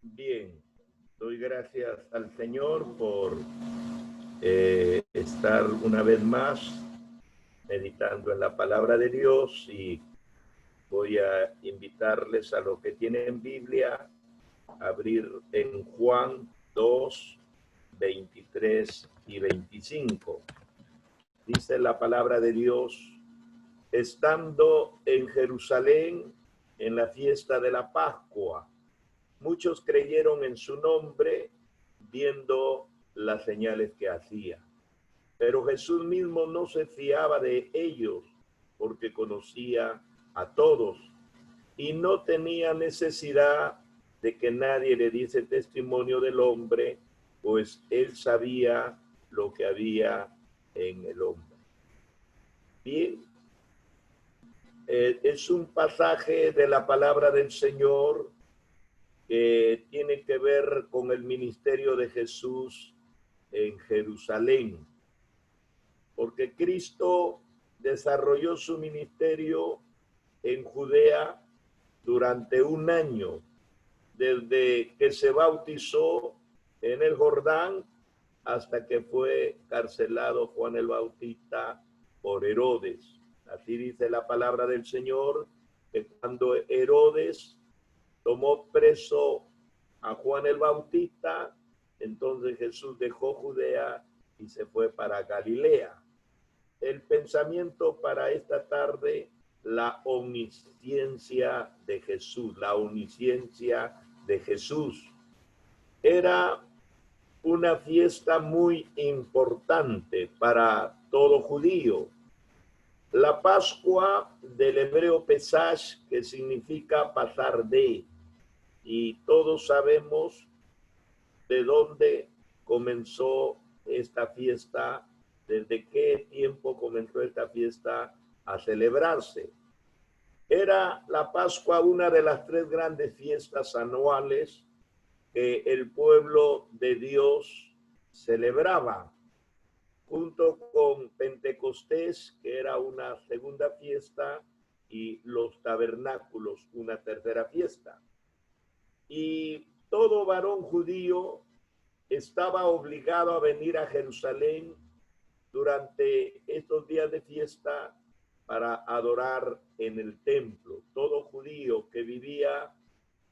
Bien, doy gracias al Señor por estar una vez más meditando en la palabra de Dios y voy a invitarles a los que tienen Biblia a abrir en Juan 2, 23 y 25. Dice la palabra de Dios: estando en Jerusalén en la fiesta de la Pascua, muchos creyeron en su nombre viendo las señales que hacía. Pero Jesús mismo no se fiaba de ellos porque conocía a todos y no tenía necesidad de que nadie le diese testimonio del hombre, pues él sabía lo que había en el hombre. Bien, es un pasaje de la palabra del Señor que tiene que ver con el ministerio de Jesús en Jerusalén, porque Cristo desarrolló su ministerio en Judea durante un año, desde que se bautizó en el Jordán hasta que fue carcelado Juan el Bautista por Herodes. Así dice la palabra del Señor, que cuando Herodes tomó preso a Juan el Bautista, entonces Jesús dejó Judea y se fue para Galilea. El pensamiento para esta tarde: la omnisciencia de Jesús, la omnisciencia de Jesús. Era una fiesta muy importante para todo judío. La Pascua, del hebreo Pesash, que significa pasar de, y todos sabemos de dónde comenzó esta fiesta, desde qué tiempo comenzó esta fiesta a celebrarse. Era la Pascua una de las tres grandes fiestas anuales que el pueblo de Dios celebraba, junto con Pentecostés, que era una segunda fiesta, y los tabernáculos, una tercera fiesta. Y todo varón judío estaba obligado a venir a Jerusalén durante estos días de fiesta para adorar en el templo. Todo judío que vivía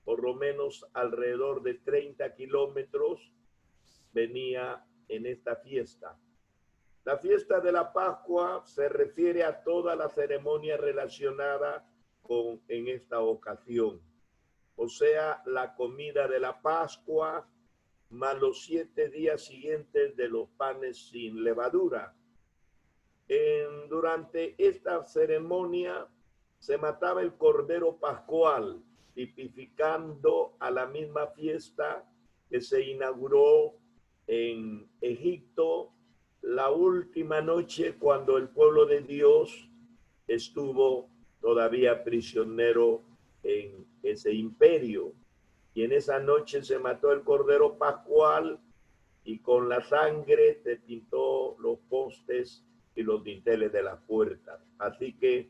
por lo menos alrededor de 30 kilómetros venía en esta fiesta. La fiesta de la Pascua se refiere a toda la ceremonia relacionada en esta ocasión, o sea, la comida de la Pascua, más los 7 días siguientes de los panes sin levadura. Durante esta ceremonia se mataba el cordero pascual, tipificando a la misma fiesta que se inauguró en Egipto la última noche, cuando el pueblo de Dios estuvo todavía prisionero en ese imperio. Y en esa noche se mató el cordero pascual y con la sangre se pintó los postes y los dinteles de las puertas. Así que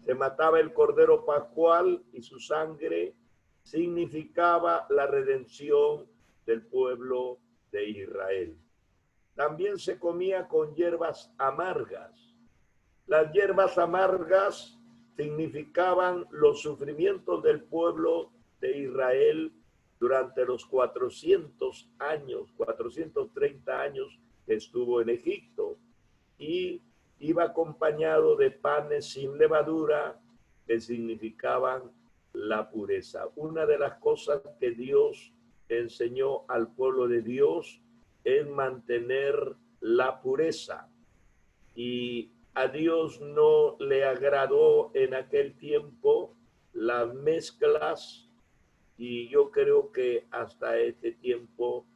se mataba el cordero pascual y su sangre significaba la redención del pueblo de Israel. También se comía con hierbas amargas. Las hierbas amargas significaban los sufrimientos del pueblo de Israel durante los 430 años que estuvo en Egipto, y iba acompañado de panes sin levadura, que significaban la pureza. Una de las cosas que Dios enseñó al pueblo de Dios es mantener la pureza, y a Dios no le agradó en aquel tiempo las mezclas, y yo creo que hasta este tiempo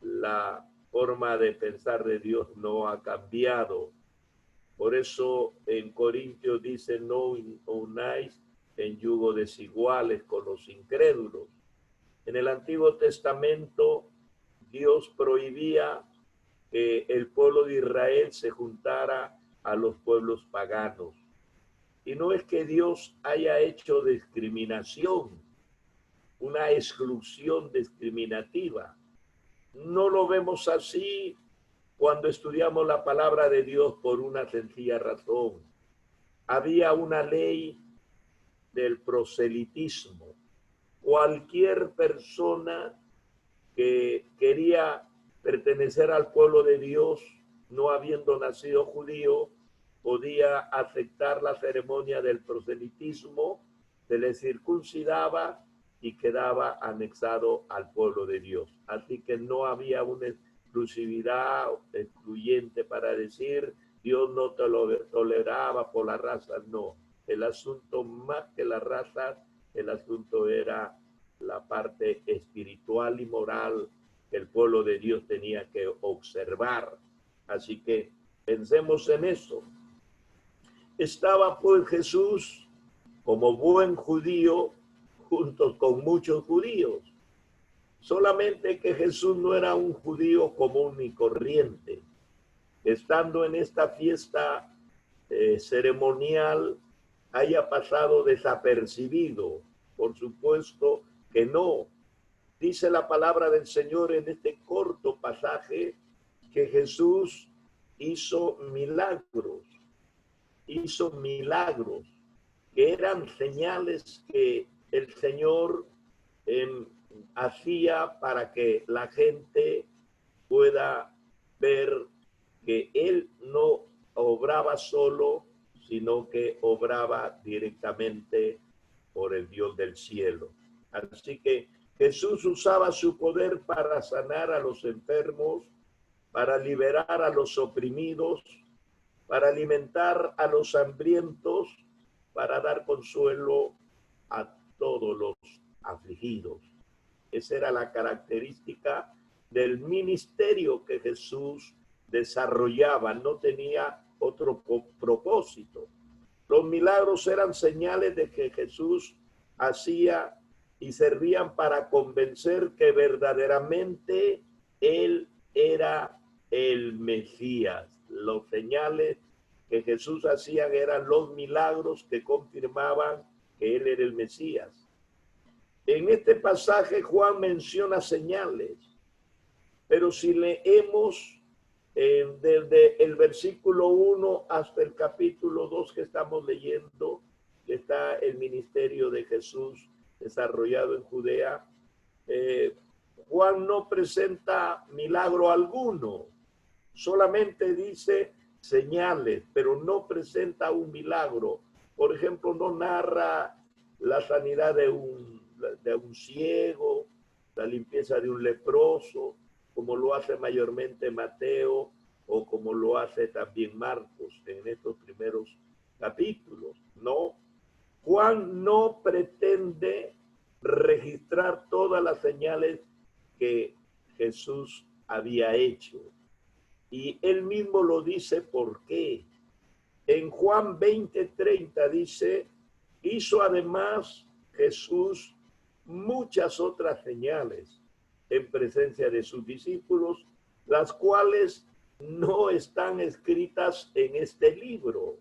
la forma de pensar de Dios no ha cambiado. Por eso en Corintios dice: no unáis en yugo desiguales con los incrédulos. En el Antiguo Testamento Dios prohibía que el pueblo de Israel se juntara a los pueblos paganos. Y no es que Dios haya hecho discriminación, una exclusión discriminativa. No lo vemos así cuando estudiamos la palabra de Dios por una sencilla razón. Había una ley del proselitismo. Cualquier persona que quería pertenecer al pueblo de Dios, no habiendo nacido judío, podía aceptar la ceremonia del proselitismo, se le circuncidaba y quedaba anexado al pueblo de Dios. Así que no había una exclusividad excluyente para decir Dios no te lo toleraba por la raza, no. El asunto más que la raza, el asunto era la parte espiritual y moral que el pueblo de Dios tenía que observar. Así que pensemos en eso. Estaba pues Jesús como buen judío junto con muchos judíos. Solamente que Jesús no era un judío común y corriente. Estando en esta fiesta ceremonial, haya pasado desapercibido. Por supuesto que no. Dice la palabra del Señor en este corto pasaje que Jesús hizo milagros, que eran señales que el Señor hacía para que la gente pueda ver que Él no obraba solo, sino que obraba directamente por el Dios del cielo. Así que Jesús usaba su poder para sanar a los enfermos, para liberar a los oprimidos, para alimentar a los hambrientos, para dar consuelo a todos los afligidos. Esa era la característica del ministerio que Jesús desarrollaba, no tenía otro propósito. Los milagros eran señales de que Jesús hacía y servían para convencer que verdaderamente Él era el Mesías. Los señales que Jesús hacía eran los milagros que confirmaban que Él era el Mesías. En este pasaje Juan menciona señales, pero si leemos desde el versículo 1 hasta el capítulo 2 que estamos leyendo, que está el ministerio de Jesús desarrollado en Judea, Juan no presenta milagro alguno, solamente dice señales, pero no presenta un milagro. Por ejemplo, no narra la sanidad de un ciego, la limpieza de un leproso, como lo hace mayormente Mateo o como lo hace también Marcos en estos primeros capítulos. No, Juan no pretende registrar todas las señales que Jesús había hecho. Y él mismo lo dice por qué. En Juan 20:30 dice, hizo además Jesús muchas otras señales en presencia de sus discípulos, las cuales no están escritas en este libro.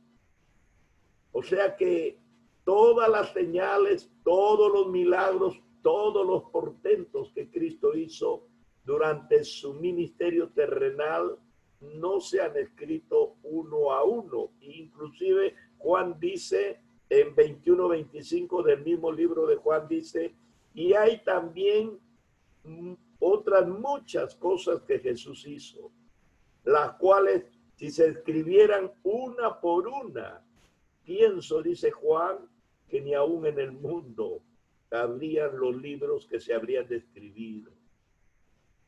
O sea que todas las señales, todos los milagros, todos los portentos que Cristo hizo durante su ministerio terrenal no se han escrito uno a uno. Inclusive Juan dice en 21:25 del mismo libro de Juan, dice, y hay también otras muchas cosas que Jesús hizo, las cuales si se escribieran una por una, pienso, dice Juan, que ni aún en el mundo cabrían los libros que se habrían de escribir.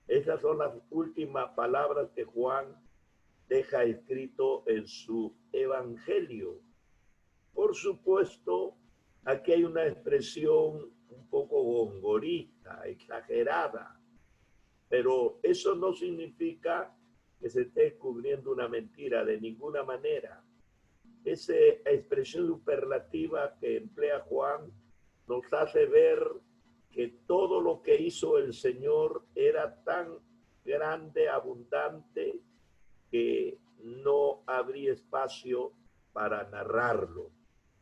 Esas son las últimas palabras que Juan deja escrito en su evangelio. Por supuesto, aquí hay una expresión un poco gongorista, exagerada, pero eso no significa que se esté descubriendo una mentira de ninguna manera. Esa expresión superlativa que emplea Juan nos hace ver que todo lo que hizo el Señor era tan grande, abundante, que no habría espacio para narrarlo.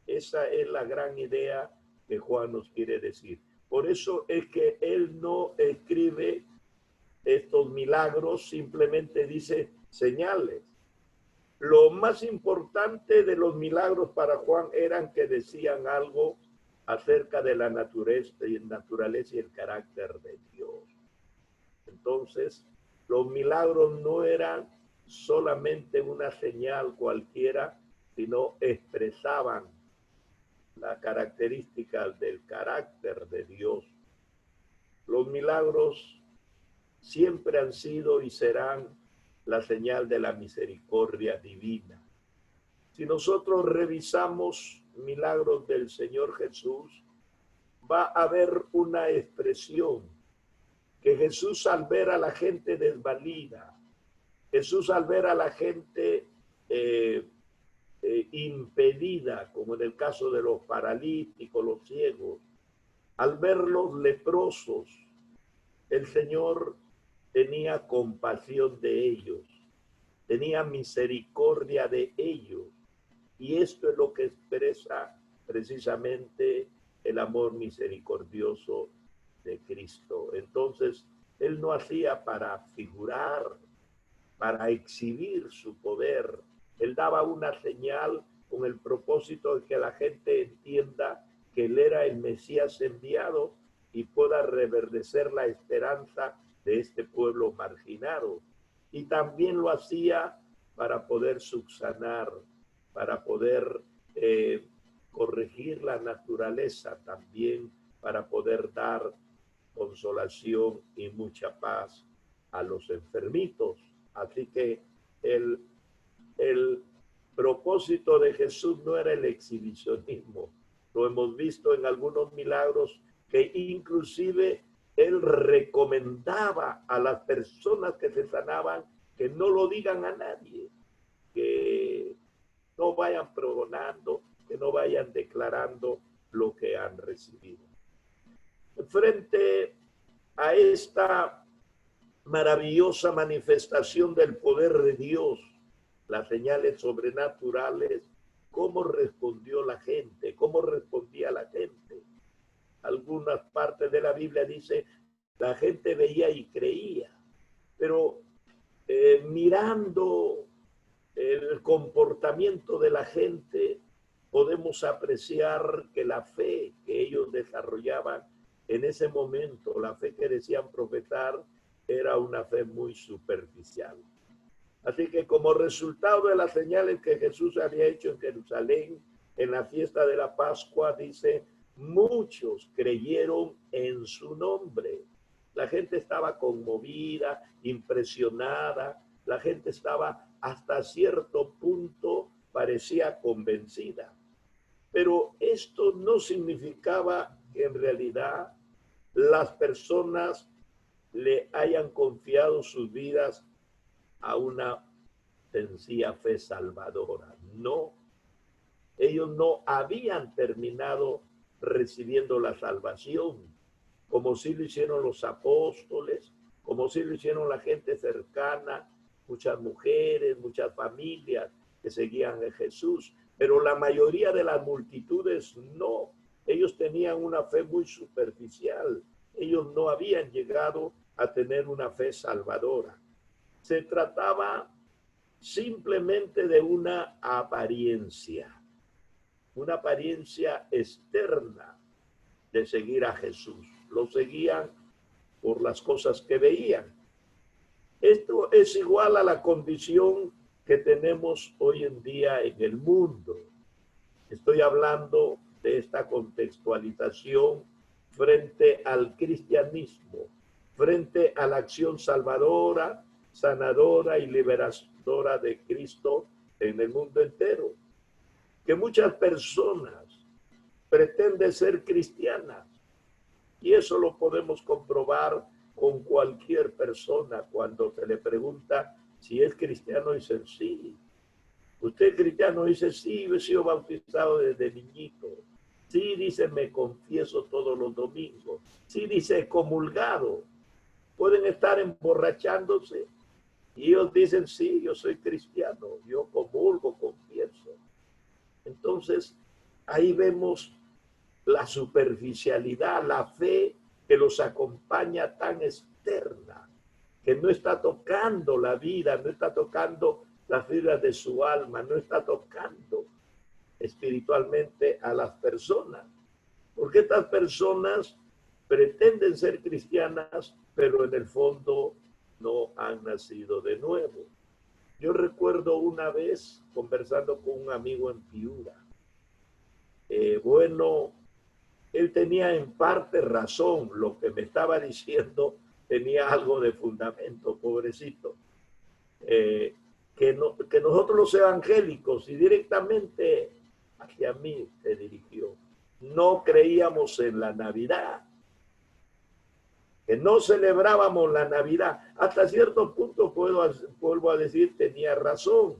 Esa es la gran idea que Juan nos quiere decir. Por eso es que él no escribe estos milagros, simplemente dice señales. Lo más importante de los milagros para Juan eran que decían algo acerca de la naturaleza y el carácter de Dios. Entonces, los milagros no eran solamente una señal cualquiera, sino expresaban la característica del carácter de Dios. Los milagros siempre han sido y serán la señal de la misericordia divina. Si nosotros revisamos milagros del Señor Jesús, va a haber una expresión que Jesús, al ver a la gente desvalida, Jesús al ver a la gente impedida, como en el caso de los paralíticos, los ciegos, al ver los leprosos, el Señor tenía compasión de ellos, tenía misericordia de ellos. Y esto es lo que expresa precisamente el amor misericordioso de Cristo. Entonces, él no hacía para figurar, para exhibir su poder. Él daba una señal con el propósito de que la gente entienda que él era el Mesías enviado y pueda reverdecer la esperanza de este pueblo marginado. Y también lo hacía para poder subsanar, para poder corregir la naturaleza, también para poder dar consolación y mucha paz a los enfermitos. Así que el propósito de Jesús no era el exhibicionismo. Lo hemos visto en algunos milagros que inclusive él recomendaba a las personas que se sanaban que no lo digan a nadie, que no vayan pregonando, que no vayan declarando lo que han recibido. Frente a esta maravillosa manifestación del poder de Dios, las señales sobrenaturales, ¿cómo respondió la gente? ¿Cómo respondía la gente? Algunas partes de la Biblia dice, la gente veía y creía, pero mirando el comportamiento de la gente, podemos apreciar que la fe que ellos desarrollaban en ese momento, la fe que decían profesar, era una fe muy superficial. Así que como resultado de las señales que Jesús había hecho en Jerusalén, en la fiesta de la Pascua, dice, muchos creyeron en su nombre. La gente estaba conmovida, impresionada, la gente estaba hasta cierto punto, parecía convencida. Pero esto no significaba que en realidad las personas le hayan confiado sus vidas a una sencilla fe salvadora. No, ellos no habían terminado recibiendo la salvación, como sí lo hicieron los apóstoles, como sí lo hicieron la gente cercana, muchas mujeres, muchas familias que seguían a Jesús, pero la mayoría de las multitudes no. Ellos tenían una fe muy superficial. Ellos no habían llegado a tener una fe salvadora. Se trataba simplemente de una apariencia externa de seguir a Jesús. Lo seguían por las cosas que veían. Esto es igual a la condición que tenemos hoy en día en el mundo. Estoy hablando de esta contextualización frente al cristianismo, frente a la acción salvadora, sanadora y liberadora de Cristo en el mundo entero. Que muchas personas pretenden ser cristianas, y eso lo podemos comprobar con cualquier persona cuando se le pregunta si es cristiano. Dicen sí. ¿Usted es cristiano? Dice sí, yo he sido bautizado desde niñito. Sí, dice, me confieso todos los domingos. Sí, dice, comulgado. Pueden estar emborrachándose y ellos dicen sí, yo soy cristiano, yo comulgo, confieso. Entonces ahí vemos la superficialidad, la fe que los acompaña tan externa, que no está tocando la vida, no está tocando las fibras de su alma, no está tocando espiritualmente a las personas. Porque estas personas pretenden ser cristianas, pero en el fondo no han nacido de nuevo. Yo recuerdo una vez conversando con un amigo en Piura. Bueno, él tenía en parte razón, lo que me estaba diciendo tenía algo de fundamento, pobrecito. Que nosotros los evangélicos, y directamente hacia mí se dirigió, no creíamos en la Navidad, que no celebrábamos la Navidad. Hasta cierto punto vuelvo a decir, tenía razón,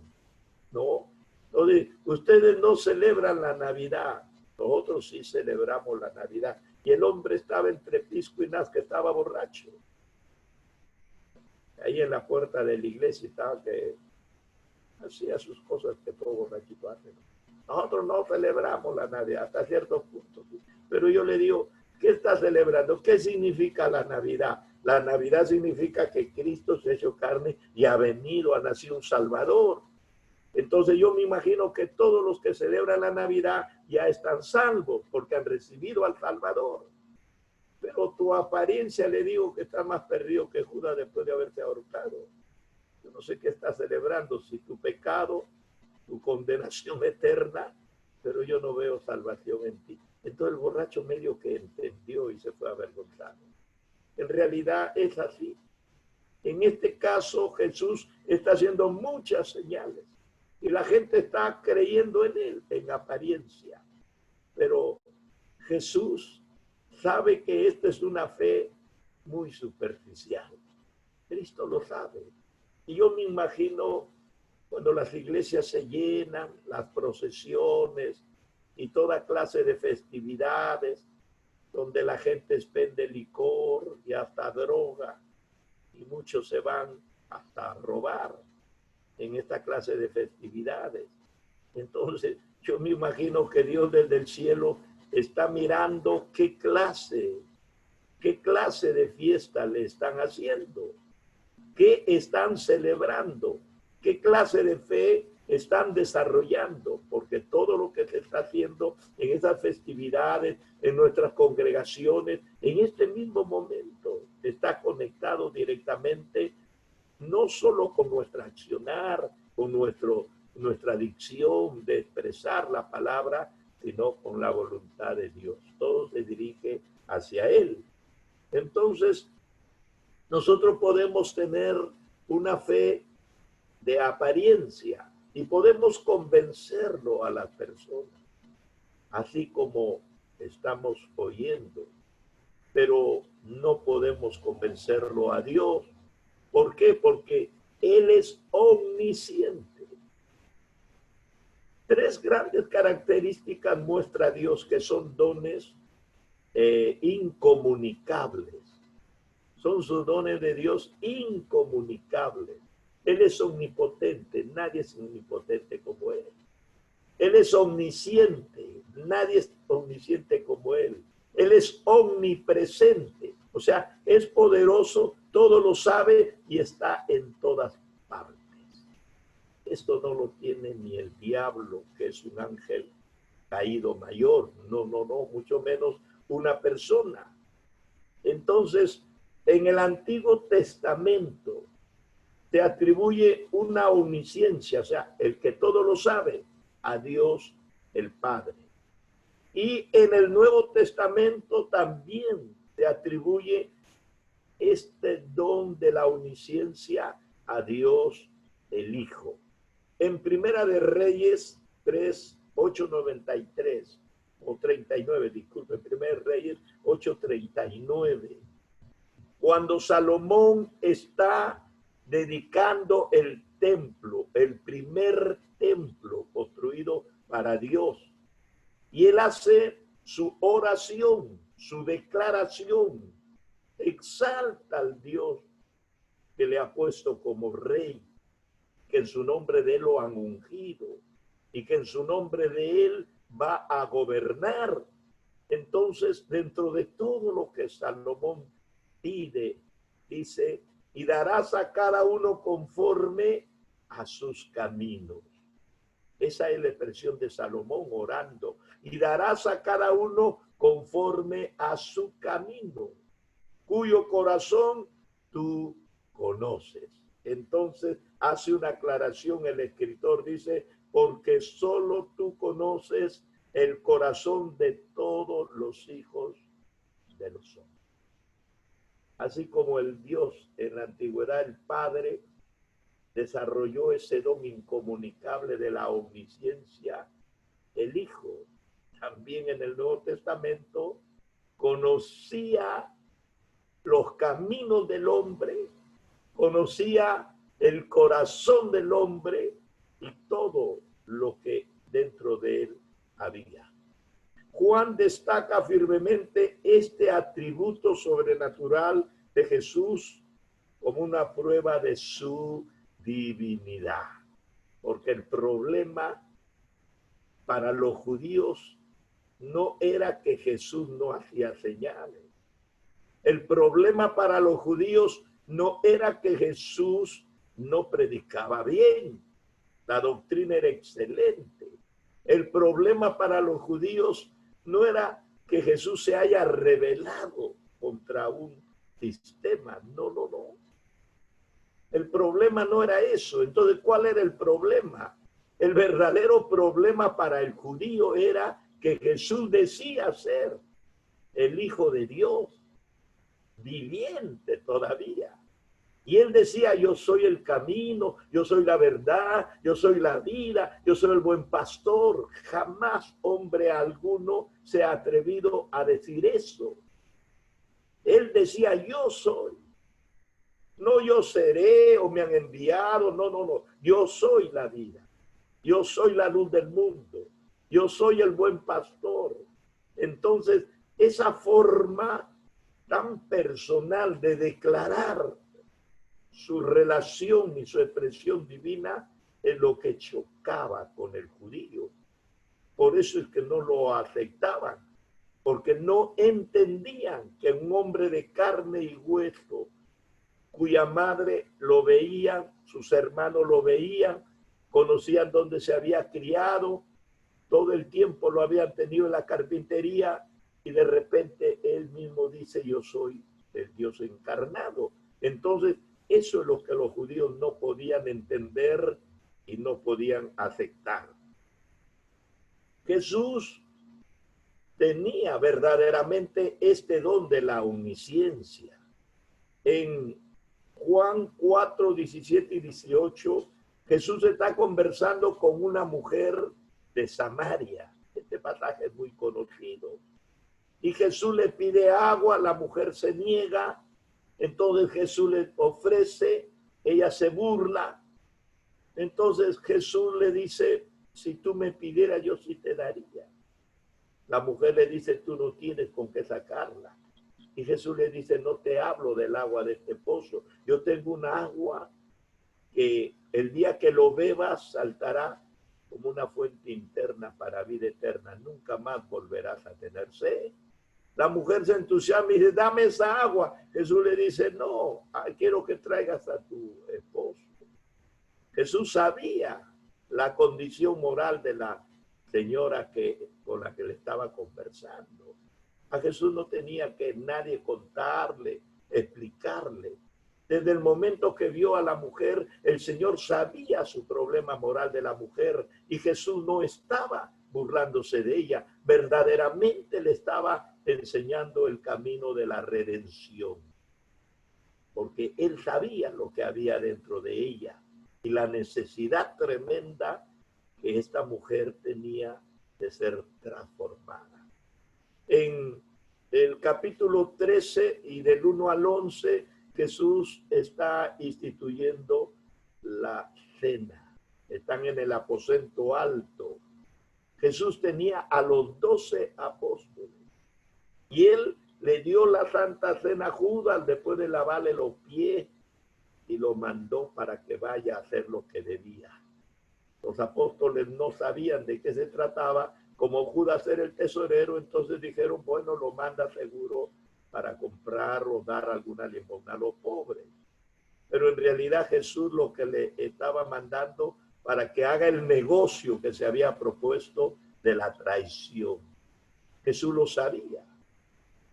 ¿no? Entonces, ustedes no celebran la Navidad, nosotros sí celebramos la Navidad. Y el hombre estaba entre pisco y nazca, estaba borracho. Ahí en la puerta de la iglesia estaba, que hacía sus cosas que todo borrachito hace. Nosotros no celebramos la Navidad hasta cierto punto. Pero yo le digo, ¿qué está celebrando? ¿Qué significa la Navidad? La Navidad significa que Cristo se ha hecho carne y ha venido, ha nacido un Salvador. Entonces yo me imagino que todos los que celebran la Navidad ya están salvos porque han recibido al Salvador. Pero tu apariencia, le digo, que está más perdido que Judas después de haberse ahorcado. Yo no sé qué está celebrando, si tu pecado, tu condenación eterna, pero yo no veo salvación en ti. Entonces el borracho medio que entendió y se fue avergonzado. En realidad es así. En este caso Jesús está haciendo muchas señales y la gente está creyendo en él, en apariencia. Pero Jesús sabe que esta es una fe muy superficial. Cristo lo sabe. Y yo me imagino cuando las iglesias se llenan, las procesiones y toda clase de festividades, donde la gente expende licor y hasta droga, y muchos se van hasta a robar en esta clase de festividades. Entonces, yo me imagino que Dios desde el cielo está mirando qué clase de fiesta le están haciendo, qué están celebrando, qué clase de fe están desarrollando, porque todo lo que se está haciendo en esas festividades, en nuestras congregaciones, en este mismo momento, está conectado directamente no solo con nuestra accionar, con nuestra dicción de expresar la palabra, sino con la voluntad de Dios. Todo se dirige hacia Él. Entonces, nosotros podemos tener una fe de apariencia y podemos convencerlo a las personas, así como estamos oyendo, pero no podemos convencerlo a Dios. ¿Por qué? Porque Él es omnisciente. Tres grandes características muestra Dios que son dones incomunicables. Son sus dones de Dios incomunicables. Él es omnipotente, nadie es omnipotente como Él. Él es omnisciente, nadie es omnisciente como Él. Él es omnipresente, o sea, es poderoso, todo lo sabe y está en todas partes. Esto no lo tiene ni el diablo, que es un ángel caído mayor, no, mucho menos una persona. Entonces, en el Antiguo Testamento se atribuye una omnisciencia, o sea, el que todo lo sabe, a Dios el Padre. Y en el Nuevo Testamento también se atribuye este don de la omnisciencia a Dios el Hijo. En Primera de Reyes 3, 8:93 o 39, disculpe, Primera de Reyes 8:39. Cuando Salomón está dedicando el templo, el primer templo construido para Dios, y él hace su oración, su declaración, exalta al Dios que le ha puesto como rey, que en su nombre de él lo han ungido y que en su nombre de él va a gobernar. Entonces, dentro de todo lo que Salomón pide, dice, y darás a cada uno conforme a sus caminos. Esa es la expresión de Salomón orando. Y darás a cada uno conforme a su camino, cuyo corazón tú conoces. Entonces hace una aclaración el escritor, dice, porque solo tú conoces el corazón de todos los hijos de los hombres. Así como el Dios en la antigüedad, el Padre, desarrolló ese don incomunicable de la omnisciencia, el Hijo también en el Nuevo Testamento conocía los caminos del hombre, conocía el corazón del hombre y todo lo que dentro de él había. Juan destaca firmemente este atributo sobrenatural de Jesús como una prueba de su divinidad, porque el problema para los judíos no era que Jesús no hacía señales. El problema para los judíos no era que Jesús no predicaba bien. La doctrina era excelente. El problema para los judíos no era que Jesús se haya rebelado contra un sistema. No, no, no. El problema no era eso. Entonces, ¿cuál era el problema? El verdadero problema para el judío era que Jesús decía ser el Hijo de Dios, viviente todavía. Y él decía, yo soy el camino, yo soy la verdad, yo soy la vida, yo soy el buen pastor. Jamás hombre alguno se ha atrevido a decir eso. Él decía, yo soy. No yo seré o me han enviado, no, no, no. Yo soy la vida. Yo soy la luz del mundo. Yo soy el buen pastor. Entonces, esa forma tan personal de declarar su relación y su expresión divina es lo que chocaba con el judío. Por eso es que no lo aceptaban, porque no entendían que un hombre de carne y hueso, cuya madre lo veían, sus hermanos lo veían, conocían dónde se había criado, todo el tiempo lo habían tenido en la carpintería, y de repente él mismo dice, yo soy el Dios encarnado. Entonces, eso es lo que los judíos no podían entender y no podían aceptar. Jesús tenía verdaderamente este don de la omnisciencia. En Juan 4, 17 y 18, Jesús está conversando con una mujer de Samaria. Este pasaje es muy conocido. Y Jesús le pide agua, la mujer se niega. Entonces Jesús le ofrece, ella se burla. Entonces Jesús le dice, si tú me pidieras, yo sí te daría. La mujer le dice, tú no tienes con qué sacarla. Y Jesús le dice, no te hablo del agua de este pozo. Yo tengo una agua que el día que lo bebas saltará como una fuente interna para vida eterna. Nunca más volverás a tener sed. La mujer se entusiasma y dice, dame esa agua. Jesús le dice, no, quiero que traigas a tu esposo. Jesús sabía la condición moral de la señora con la que le estaba conversando. A Jesús no tenía que nadie contarle, explicarle. Desde el momento que vio a la mujer, el Señor sabía su problema moral de la mujer y Jesús no estaba burlándose de ella, verdaderamente le estaba enseñando el camino de la redención, porque él sabía lo que había dentro de ella y la necesidad tremenda que esta mujer tenía de ser transformada. En el capítulo 13 y del 1 al 11, Jesús está instituyendo la cena. Están en el aposento alto. Jesús tenía a los 12 apóstoles y él le dio la Santa Cena a Judas después de lavarle los pies y lo mandó para que vaya a hacer lo que debía. Los apóstoles no sabían de qué se trataba, como Judas era el tesorero, entonces dijeron, bueno, lo manda seguro para comprar o dar alguna limosna a los pobres. Pero en realidad Jesús lo que le estaba mandando para que haga el negocio que se había propuesto de la traición. Jesús lo sabía.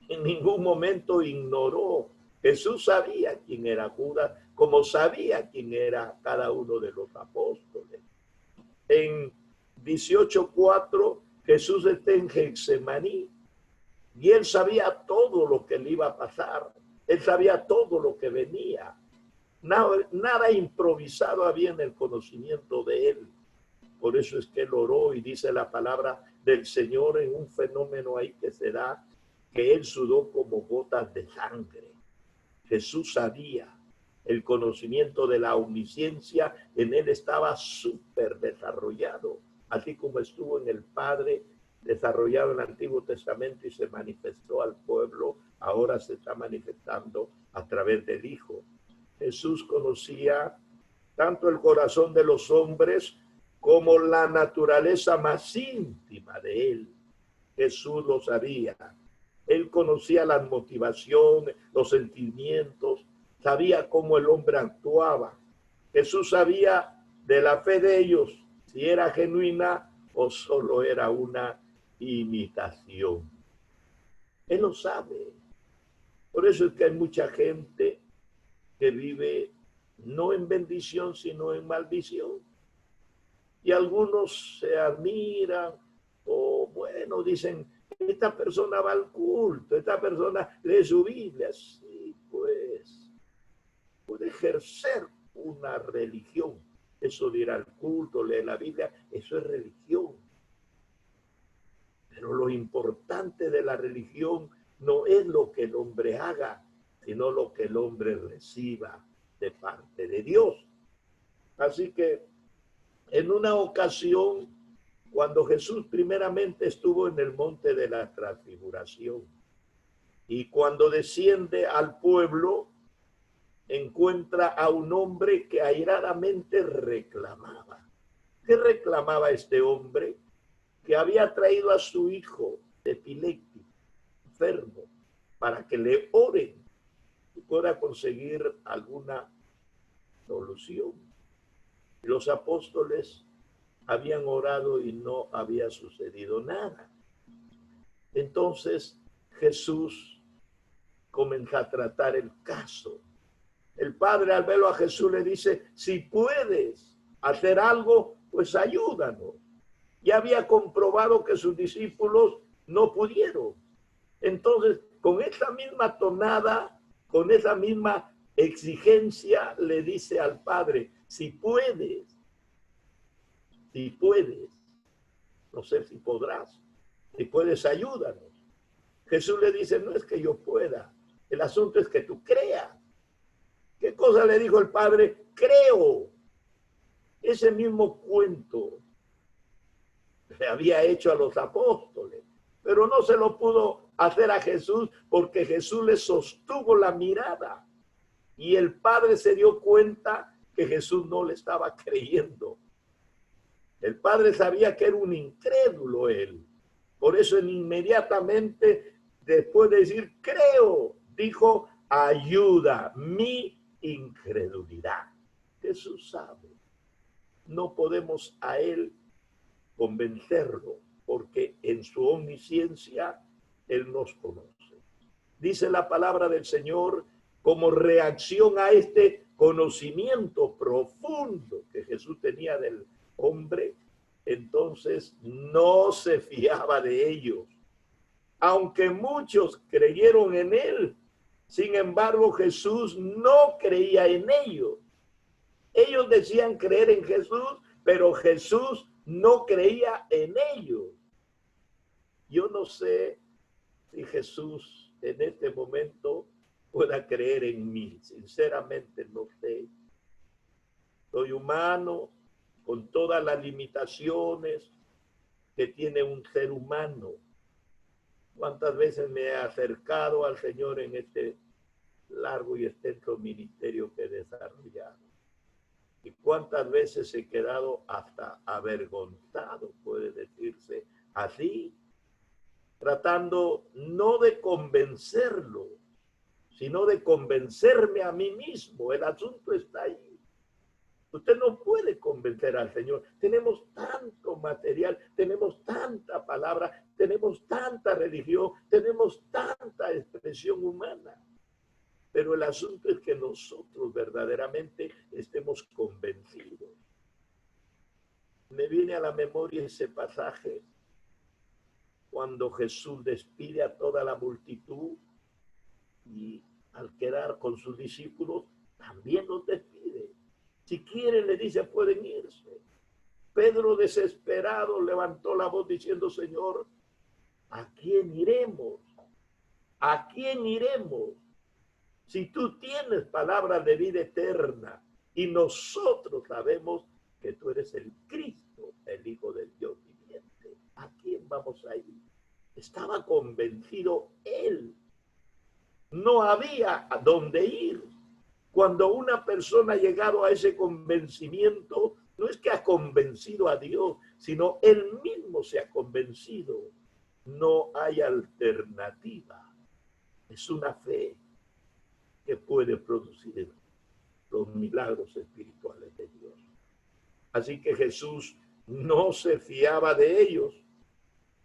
En ningún momento ignoró. Jesús sabía quién era Judas, como sabía quién era cada uno de los apóstoles. En 18:4, Jesús está en Getsemaní y él sabía todo lo que le iba a pasar. Él sabía todo lo que venía. Nada improvisado había en el conocimiento de él. Por eso es que él oró y dice la palabra del Señor en un fenómeno ahí que se da, que él sudó como gotas de sangre. Jesús sabía. El conocimiento de la omnisciencia en él estaba súper desarrollado, así como estuvo en el Padre desarrollado en el Antiguo Testamento y se manifestó al pueblo, ahora se está manifestando a través del Hijo. Jesús conocía tanto el corazón de los hombres como la naturaleza más íntima de él. Jesús lo sabía. Él conocía las motivaciones, los sentimientos, sabía cómo el hombre actuaba. Jesús sabía de la fe de ellos, si era genuina o solo era una imitación. Él lo sabe. Por eso es que hay mucha gente que vive no en bendición, sino en maldición. Y algunos se admiran o, bueno, dicen, esta persona va al culto, esta persona lee su Biblia. Sí, pues, puede ejercer una religión. Eso de ir al culto, leer la Biblia, eso es religión. Pero lo importante de la religión no es lo que el hombre haga, sino lo que el hombre reciba de parte de Dios. Así que en una ocasión, cuando Jesús primeramente estuvo en el monte de la transfiguración y cuando desciende al pueblo, encuentra a un hombre que airadamente reclamaba. ¿Qué reclamaba este hombre? Que había traído a su hijo epiléptico, enfermo, para que le oren y pueda conseguir alguna solución. Los apóstoles habían orado y no había sucedido nada. Entonces Jesús comienza a tratar el caso. El Padre, al verlo a Jesús, le dice, si puedes hacer algo, pues ayúdanos. Ya había comprobado que sus discípulos no pudieron. Entonces, con esa misma tonada, con esa misma exigencia, le dice al Padre, si puedes, no sé si podrás, si puedes, ayúdanos. Jesús le dice, no es que yo pueda, el asunto es que tú creas. ¿Qué cosa le dijo el Padre? Creo. Ese mismo cuento se había hecho a los apóstoles, pero no se lo pudo hacer a Jesús porque Jesús le sostuvo la mirada y el Padre se dio cuenta que Jesús no le estaba creyendo. El Padre sabía que era un incrédulo él. Por eso inmediatamente, después de decir creo, dijo ayuda mi incredulidad. Jesús sabe. No podemos a él convencerlo porque en su omnisciencia él nos conoce. Dice la palabra del Señor como reacción a este conocimiento profundo que Jesús tenía del hombre, entonces no se fiaba de ellos. Aunque muchos creyeron en él, sin embargo Jesús no creía en ellos. Ellos decían creer en Jesús, pero Jesús no creía en ellos. Yo no sé si Jesús en este momento pueda creer en mí. Sinceramente no sé. Soy humano con todas las limitaciones que tiene un ser humano. ¿Cuántas veces me he acercado al Señor en este largo y extenso ministerio que he desarrollado? ¿Y cuántas veces he quedado hasta avergonzado, puede decirse, así, tratando no de convencerlo, sino de convencerme a mí mismo. El asunto está ahí. Usted no puede convencer al Señor. Tenemos tanto material, tenemos tanta palabra, tenemos tanta religión, tenemos tanta expresión humana. Pero el asunto es que nosotros verdaderamente estemos convencidos. Me viene a la memoria ese pasaje cuando Jesús despide a toda la multitud y al quedar con sus discípulos también los despide. Si quieren, le dice, pueden irse. Pedro, desesperado, levantó la voz diciendo, Señor, ¿a quién iremos? ¿A quién iremos? Si tú tienes palabras de vida eterna y nosotros sabemos que tú eres el Cristo, el Hijo del Dios viviente, ¿a quién vamos a ir? Estaba convencido él. No había a dónde ir. Cuando una persona ha llegado a ese convencimiento, no es que ha convencido a Dios, sino él mismo se ha convencido. No hay alternativa. Es una fe que puede producir los milagros espirituales de Dios. Así que Jesús no se fiaba de ellos.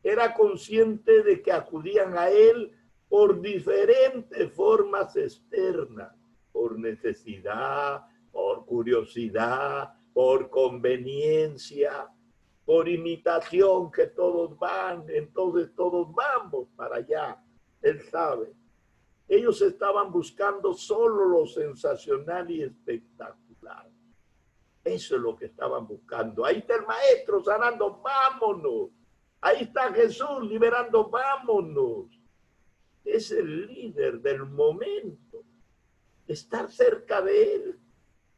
Era consciente de que acudían a él por diferentes formas externas, por necesidad, por curiosidad, por conveniencia, por imitación, que todos van, entonces todos vamos para allá. Él sabe. Ellos estaban buscando solo lo sensacional y espectacular. Eso es lo que estaban buscando. Ahí está el maestro sanando, vámonos. Ahí está Jesús liberando, vámonos. Es el líder del momento. Estar cerca de él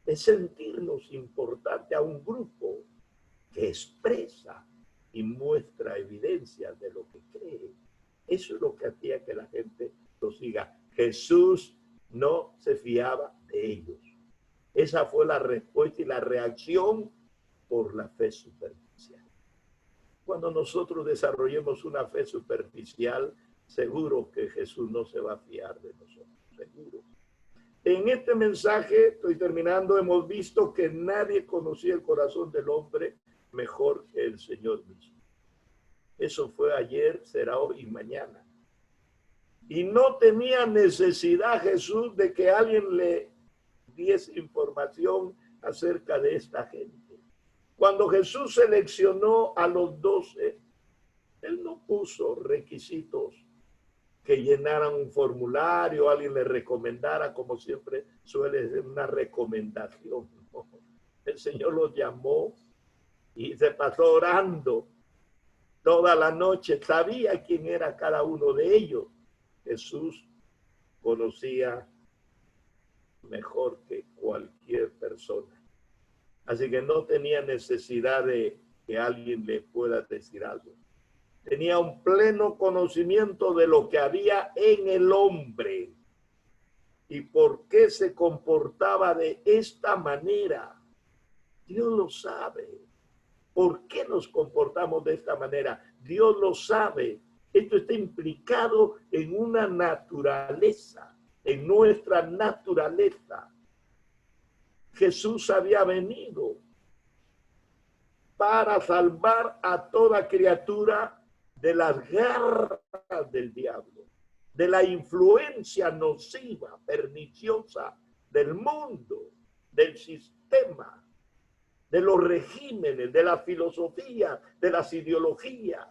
es sentirnos importante a un grupo que expresa y muestra evidencias de lo que cree. Eso es lo que hacía que la gente lo siga. Jesús no se fiaba de ellos. Esa fue la respuesta y la reacción por la fe superficial. Cuando nosotros desarrollemos una fe superficial, seguro que Jesús no se va a fiar de nosotros, seguro. En este mensaje, estoy terminando, hemos visto que nadie conocía el corazón del hombre mejor que el Señor mismo. Eso fue ayer, será hoy y mañana. Y no tenía necesidad Jesús de que alguien le diese información acerca de esta gente. Cuando Jesús seleccionó a los 12, él no puso requisitos que llenaran un formulario, alguien le recomendara, como siempre suele ser una recomendación. No. El Señor los llamó y se pasó orando toda la noche. Sabía quién era cada uno de ellos. Jesús conocía mejor que cualquier persona. Así que no tenía necesidad de que alguien le pueda decir algo. Tenía un pleno conocimiento de lo que había en el hombre y por qué se comportaba de esta manera. Dios lo sabe. ¿Por qué nos comportamos de esta manera? Dios lo sabe. Esto está implicado en una naturaleza, en nuestra naturaleza. Jesús había venido para salvar a toda criatura de las garras del diablo, de la influencia nociva, perniciosa del mundo, del sistema, de los regímenes, de la filosofía, de las ideologías,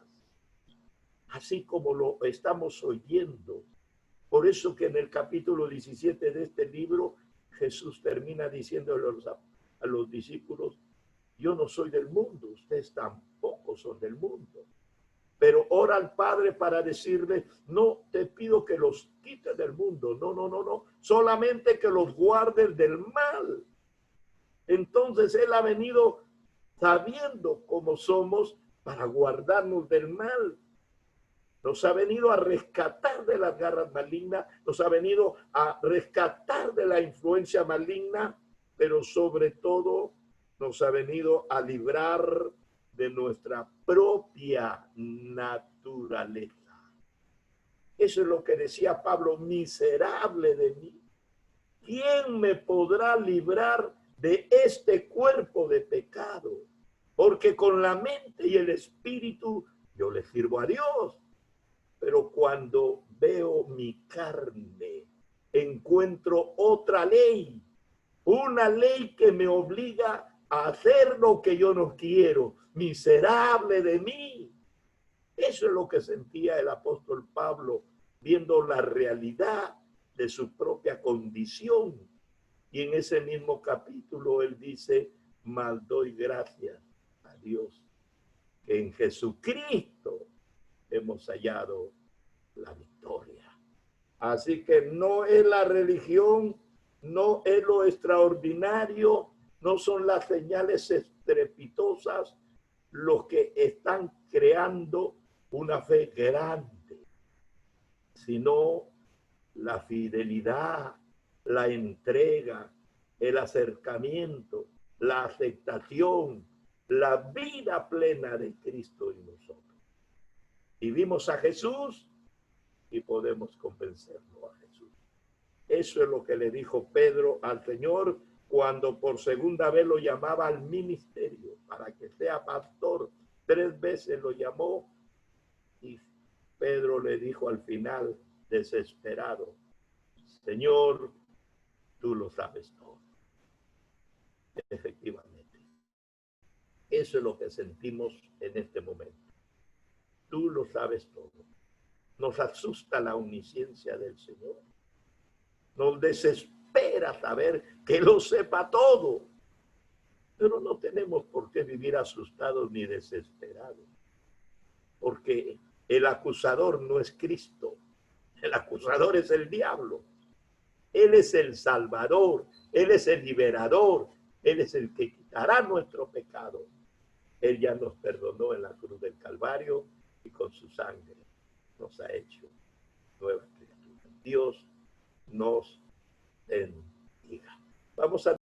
así como lo estamos oyendo. Por eso que en el capítulo 17 de este libro, Jesús termina diciéndole a los discípulos, yo no soy del mundo, ustedes tampoco son del mundo. Pero ora al Padre para decirle, no te pido que los quites del mundo, no, solamente que los guardes del mal. Entonces Él ha venido sabiendo cómo somos para guardarnos del mal. Nos ha venido a rescatar de las garras malignas, nos ha venido a rescatar de la influencia maligna, pero sobre todo nos ha venido a librar de nuestra propia naturaleza. Eso es lo que decía Pablo: miserable de mí. ¿Quién me podrá librar de este cuerpo de pecado? Porque con la mente y el espíritu yo le sirvo a Dios. Pero cuando veo mi carne, encuentro otra ley, una ley que me obliga a hacer lo que yo no quiero. Miserable de mí. Eso es lo que sentía el apóstol Pablo, viendo la realidad de su propia condición. Y en ese mismo capítulo él dice: mas doy gracias a Dios que en Jesucristo hemos hallado la victoria. Así que no es la religión, no es lo extraordinario, no son las señales estrepitosas los que están creando una fe grande, sino la fidelidad, la entrega, el acercamiento, la aceptación, la vida plena de Cristo en nosotros. Vivimos a Jesús y podemos convencerlo a Jesús. Eso es lo que le dijo Pedro al Señor cuando por segunda vez lo llamaba al ministerio para que sea pastor. 3 veces lo llamó y Pedro le dijo al final, desesperado: Señor, tú lo sabes todo. Efectivamente, eso es lo que sentimos en este momento. Tú lo sabes todo. Nos asusta la omnisciencia del Señor. Nos desespera saber que lo sepa todo. Pero no tenemos por qué vivir asustados ni desesperados. Porque el acusador no es Cristo. El acusador es el diablo. Él es el salvador. Él es el liberador. Él es el que quitará nuestro pecado. Él ya nos perdonó en la cruz del Calvario y con su sangre nos ha hecho nuevas criaturas. Dios nos bendiga. Vamos a